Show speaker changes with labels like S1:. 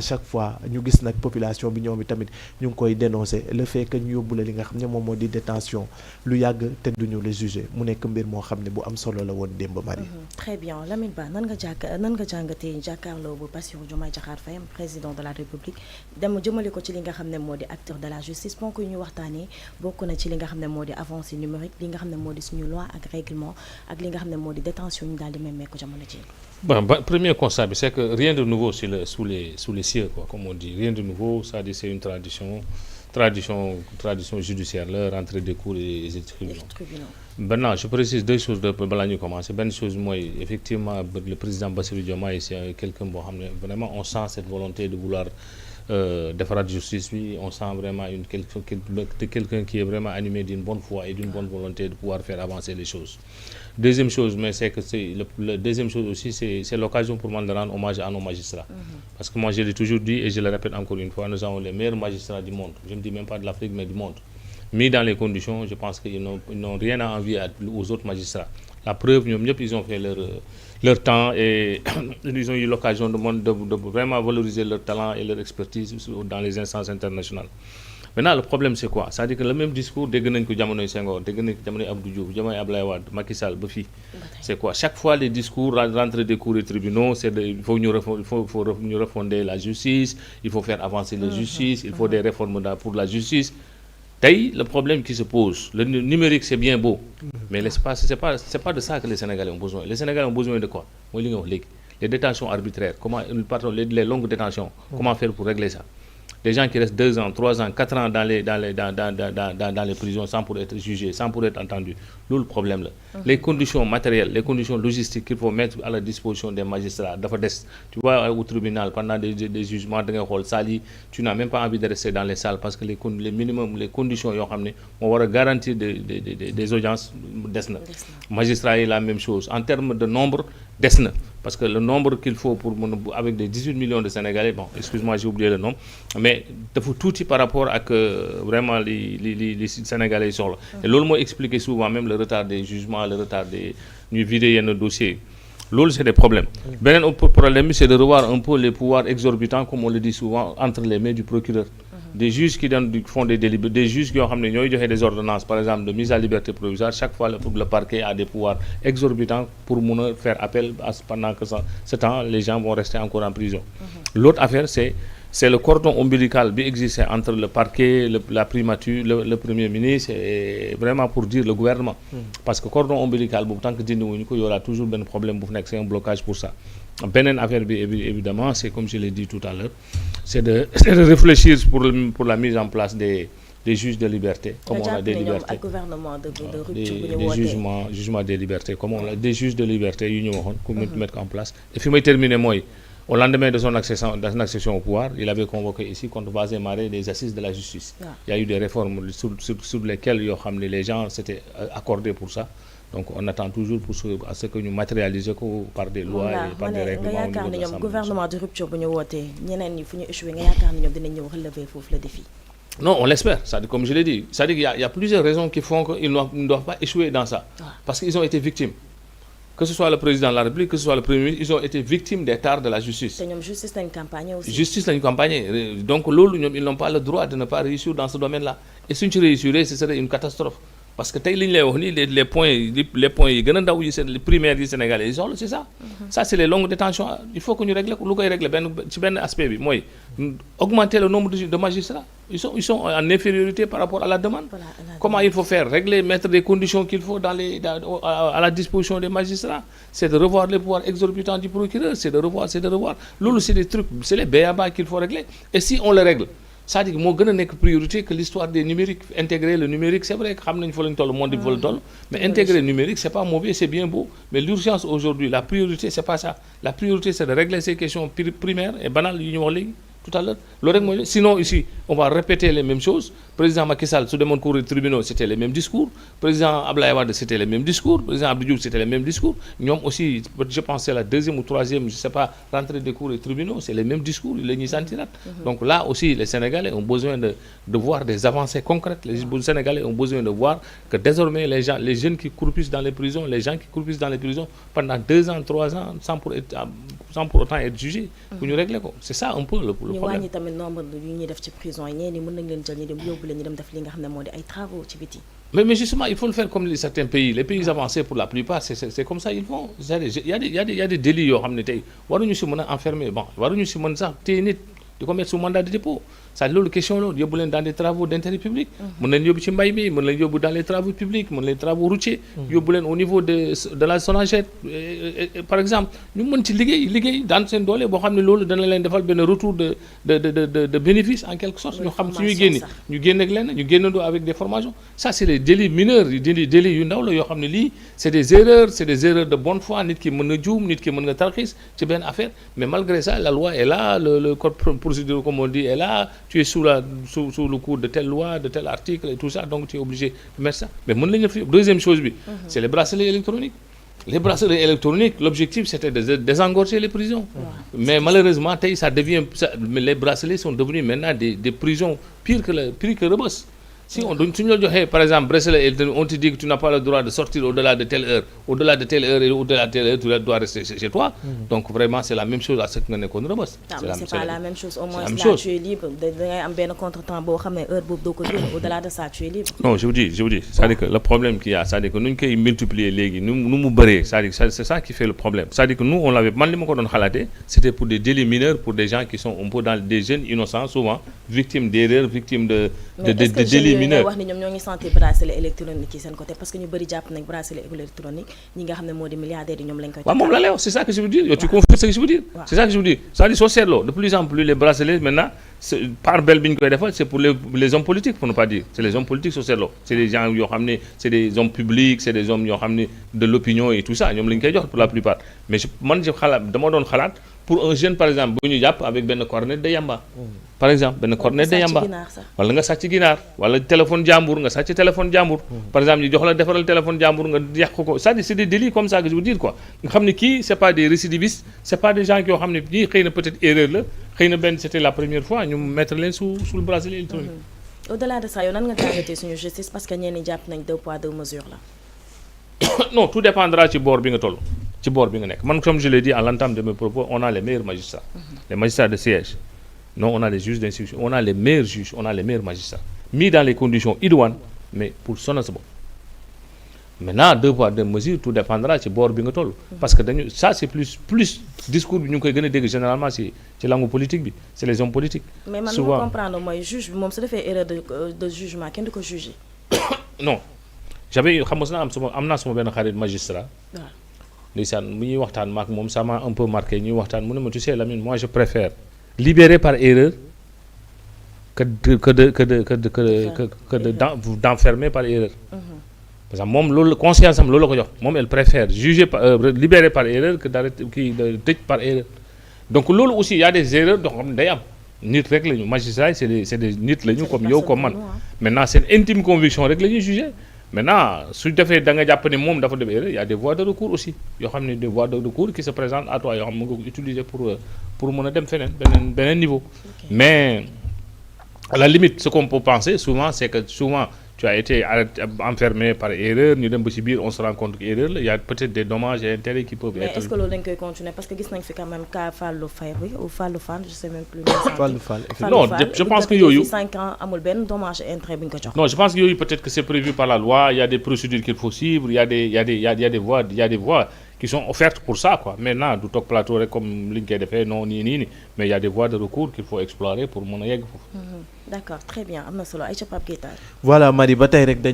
S1: chaque fois ñu gis nag population bi ñoom tamit ñu ngi koy dénoncer le fait que ñu yóbbu la li nga xam ne moom moo di détention lu yàgg te duñu le juger mu nekk mbir moo xam ne bu am solo la woon démb Marie.
S2: Très bien Lamine Ba nan nga jàngatee jàkkaarloo bu Bassirou Diomaye Diakhar Faye président de la République dem jëmale ko ci li nga xam ne moo di acteur de la justice ponk yu ñu waxtaanee bokk na ci li nga xam ne moo di avancée numérique li nga xam ne moo di suñu loi ak règlement ak li nga xam ne moo di détention ñu daal di memmeeku jamono ci.
S3: Bon, premier constat, c'est que rien de nouveau sous les cieux, quoi, comme on dit. Rien de nouveau, ça dit c'est une tradition judiciaire, là, rentrée des cours et des tribunaux. Maintenant, je précise deux choses de Balagnou commencer. Une chose, moi, effectivement, le président Bassirou Diomaye, c'est quelqu'un, vraiment, on sent cette volonté de vouloir défendre la justice, oui, on sent vraiment quelqu'un qui est vraiment animé d'une bonne foi et d'une bonne volonté de pouvoir faire avancer les choses. Deuxième chose, mais c'est que deuxième chose aussi, c'est l'occasion pour moi de rendre hommage à nos magistrats. Parce que moi, je l'ai toujours dit et je le répète encore une fois, nous avons les meilleurs magistrats du monde. Je ne dis même pas de l'Afrique, mais du monde. Mis dans les conditions, je pense qu'ils n'ont rien à envier aux autres magistrats. La preuve, ils ont fait leur temps et ils ont eu l'occasion de vraiment valoriser leur talent et leur expertise dans les instances internationales. Maintenant, le problème, c'est quoi? C'est-à-dire que le même discours, dès que nous avons Senghor, dès que nous avons Abdou Diouf, dès que nous avons Macky Sall, c'est quoi? Chaque fois, les discours rentrent des cours et tribunaux, il faut nous refonder la justice, il faut faire avancer la justice, il faut des réformes pour la justice. Le problème qui se pose, le numérique c'est bien beau, mais l'espace, c'est pas de ça que les Sénégalais ont besoin. Les Sénégalais ont besoin de quoi? Les détentions arbitraires, les longues détentions, comment faire pour régler ça? Des gens qui restent 2 ans, 3 ans, 4 ans dans les prisons sans pour être jugés, sans pour être entendus. C'est le problème là. Les conditions matérielles, les conditions logistiques qu'il faut mettre à la disposition des magistrats. Tu vois, au tribunal, pendant des jugements, tu n'as même pas envie de rester dans les salles parce que les conditions, on va garantir des audiences. Magistrats, est la même chose. En termes de nombre, parce que le nombre qu'il faut avec des 18 millions de Sénégalais, bon, excuse-moi, j'ai oublié le nom, mais il faut tout par rapport à que vraiment les Sénégalais sont là. Et l'autre m'a expliqué souvent même le retard des jugements, le retard des vider nos dossiers. L'autre, c'est des problèmes. Le problème, c'est de revoir un peu les pouvoirs exorbitants, comme on le dit souvent, entre les mains du procureur. Des juges qui font des juges qui ont des ordonnances, par exemple, de mise à liberté provisoire. Chaque fois, le parquet a des pouvoirs exorbitants pour faire appel pendant que ce temps, les gens vont rester encore en prison. L'autre affaire, c'est le cordon ombilical qui existe entre le parquet, la primature, le Premier ministre et vraiment pour dire le gouvernement. Parce que le cordon ombilical, tant que il y aura toujours un problème, c'est un blocage pour ça. Benen affaire évidemment, c'est comme je l'ai dit tout à l'heure, c'est de réfléchir pour la mise en place des juges de liberté, comme on a des libertés, des jugements de liberté, comme on a des juges de liberté, qu'on mettre en place. Et puis moi terminer moi. Au lendemain de son accession au pouvoir, il avait convoqué ici contre Bazé Maré des assises de la justice. Il y a eu des réformes sur lesquelles les gens s'étaient accordés pour ça. Donc on attend toujours à ce que nous matérialisions par des lois et par des règlements.
S2: Le gouvernement de rupture, le défi.
S3: Non, on l'espère, comme je l'ai dit. C'est-à-dire qu'il y a plusieurs raisons qui font qu'ils ne doivent pas échouer dans ça. Parce qu'ils ont été victimes. Que ce soit le président de la République, que ce soit le Premier ministre, ils ont été victimes des tares de la justice.
S2: Justice a une campagne aussi.
S3: Justice a une campagne. Donc, ils n'ont pas le droit de ne pas réussir dans ce domaine-là. Et si tu réussirais, ce serait une catastrophe. Parce que les points, les primaires du Sénégal, c'est ça. Ça, c'est les longues détentions. Il faut que nous réglions. C'est un aspect. Augmenter le nombre de magistrats. Ils sont en infériorité par rapport à la demande. Comment il faut faire? Régler, mettre des conditions qu'il faut à la disposition des magistrats. C'est de revoir les pouvoirs exorbitants du procureur. C'est de revoir. L'autre, c'est des trucs, c'est les BABA qu'il faut régler. Et si on les règle, ça dit que moi, je n'ai que priorité que l'histoire des numériques. Intégrer le numérique, c'est vrai qu'il faut le monde, il faut le toll. Mais intégrer le numérique, c'est pas mauvais, c'est bien beau. Mais l'urgence aujourd'hui, la priorité, c'est pas ça. La priorité, c'est de régler ces questions primaires et banales, tout tout à l'heure loolu rek mooy sinon ici on va répéter les mêmes choses président Macky Sall su demoon cour des tribunaux c'était les mêmes discours président Abdoulaye Wade c'était les mêmes discours président Abdou Diouf c'était les mêmes discours ñoom aussi je pense c'est la deuxième ou troisième je sais pas rentrée des cours des tribunaux c'est les mêmes discours la ñuy sentirat donc là aussi les Sénégalais ont besoin de voir des avancées concrètes les Sénégalais ont besoin de voir que désormais les jeunes qui croupissent dans les prisons les gens qui croupissent dans les prisons pendant 2 ans 3 ans sans pour autant être jugés pour ñu régler ko c'est ça un peu le problème.
S2: ñu wàññi tamit nombre yu ñuy def ci prison yi ñenn ñi mën nañ leen jël ñu dem yóbbu leen ñu dem def li nga xam ne moo di ay travaux ci biti.
S3: mais justement il faut le faire comme certains pays les pays avancés pour la plupart c'est comme ça ils font c'est-à-dire il y a des délits yoo xam ne tey waruñu si mën a enfermer bon waruñu si mën sax téye nit di ko mettre sous mandat de dépôt c'est loolu question la yóbbu leen dans des travaux d'intérêt public mën leen yóbbu ci mbay mi mën leen yóbbu dans les travaux publics mën leen travaux routiers yóbbu leen au niveau de la SONAGED par exemple ñu mën ci liggéey daan seen doole boo xam ne loolu dana leen defal benn retour de bénéfice en quelque sorte ñu xam suñuy génne ñu génne ak leen ñu génnandoo avec des formations ça c'est les délits mineurs délits yu ndaw la yoo xam ne lii c'est des erreurs de bonne foi nit ki mën na juum nit ki mën nga tarxiis ci benn affaire mais malgré ça la loi est là le code procédure comme on dit est là tu es sous le coup de telle loi de tel article et tout ça donc tu es obligé de mettre ça mais mën nañu fi deuxième chose bi c'est les bracelets électroniques l'objectif c'était de désengorger les prisons mais malheureusement tey les bracelets sont devenus maintenant des prisons pire que Rebeuss si suñu la joxee par exemple bracelet on te dit que tu n'as pas le droit de sortir au-delà de telle heure et au-delà de telle heure tu dois rester chez toi donc vraiment c'est la même chose à ce que nga nekkoon Rebeuss
S2: c'est pas la même chose au moins là tu es libre dangay am benn contretemps boo xam ne heure boobu doo ko génn au-delà de ça tu es libre
S3: non je vous dis c'est-à-dire que le problème qu'il y a c'est-à-dire que nu ñu koy multiplier léegi nu mu bëree c'est-à-dire c'est ça qui fait le problème c'est-à-dire que nous on l'avait man li ma ko doon xalaatee c'était pour des délits mineurs pour des gens qui sont un peu dans des jeunes innocents souvent victimes d'erreurs victimes de délits mineurs
S2: wax ni ñoom ñoo ngi sentir bracelet électronique yi seen côté parce que ñu bëri jàpp nañ bracelet électronique ñi nga xam ne moo di milliardaires yi ñoom lañ koy.
S3: waaw moom la lay wax c'est ça que je veux dire yow tu confirmes ce que je veux dire. c'est ça que je veux dire c'est-à-dire soo seetloo de plus en plus les bracelets maintenant par belle bi ñu koy defal c'est pour les hommes politiques pour ne pas dire c'est les hommes politiques soo seetloo c'est des gens yoo xam ne c'est des hommes publics c'est des hommes yoo xam ne de l'opinion et tout ça ñoom lañ koy jox pour la plupart mais man je xalaat dama doon xalaat pour un jeune par exemple bu ñu jàpp avec benn cornet de yamba par exemple benn cornet de yamba wala nga sàcc ginaar wala téléphone jàmbur nga sàcc téléphone jàmbur par exemple ñu jox la defaral téléphone jàmbur nga yàq ko c'est-à-dire c'est des délits comme ça que je veux dire quoi nga xam ne kii c'est pas des récidivistes c'est pas des gens yoo xam ne ñii xëy na peut-être erreur la xëy na benn c'était la première fois ñu mettre leen sous le bracelet électronique
S2: au-delà de ça yow nan nga jàngatee suñu justice parce que ñenn ñi jàpp nañ 2 poids 2 mesures la
S3: non tout dépendra ci boor bi nga toll ci boor bi nga nekk man comme je l'ai dit à l'entame de mes propos on a les meilleurs magistrats les magistrats de siège non on a les juges d'instruction on a les meilleurs juges on a les meilleurs magistrats mis dans les conditions idoines mais pour sonal sa bopp maintenant 2 poids 2 mesures tout dépendra ci boor bi nga toll parce que dañu ça c'est plus discours bi ñu ngi koy gën a dégg généralement ci langue politique bi c'est les hommes politiques
S2: mais man ma comprendre mooy juge bi moom su defee erreur de jugement kenn du ko juger
S3: non j'avais xam nga am naa sama benn xarit magistrat ndeysaan bu ñuy waxtaan maak moom ça m'a un peu marqué ñuy waxtaan mu ne ma tu sais Lamine moi je préfère libérer par erreur que d'enfermer par erreur parce que moom loolu conscience am loolu la ko jox moom elle préfère libérer par erreur que d'arrêter de tëj par erreur donc loolu aussi il y a des erreurs donc xam ne day am nit rek la ñu magistrat c'est des nit la ñu comme yow comme man maintenant seen intime conviction rek la ñuy juger maintenant su defee da nga jàpp ne moom dafa def erreur il y a des voies de recours aussi yoo xam ne des voies de recours qui se présentent à toi yoo xam ne nga ko utiliser pour mën a dem feneen beneen niveau mais à la limite ce qu'on peut penser souvent c'est que souvent tu as été enfermé par erreur ñu dem ba ci biir on se rend compte que erreur la il y a peut-être des dommages et intérêts qui peuvent être.
S2: mais est-ce que loolu dañ koy continuer parce que gis nañ fi quand même cas Fallou Faye bi ou Fallou Fall je sais même plus.
S1: Fallou Fall
S3: non je pense que yooyu
S2: 5 ans amul benn dommage et intérêt bu ñu ko jox.
S3: non je pense que yooyu peut-être que c'est prévu par la loi il y a des procédures qu'il faut suivre il y a des voies qui sont offertes pour ça quoi maintenant du toog plateau rek comme li ñu koy defee non nii mais il y a des voies de recours qu'il faut explorer pour mën a yegg foofu.
S2: d'accord très bien am na solo Aïcha Pape Gueye.
S1: voilà Marie ba tey rek dañ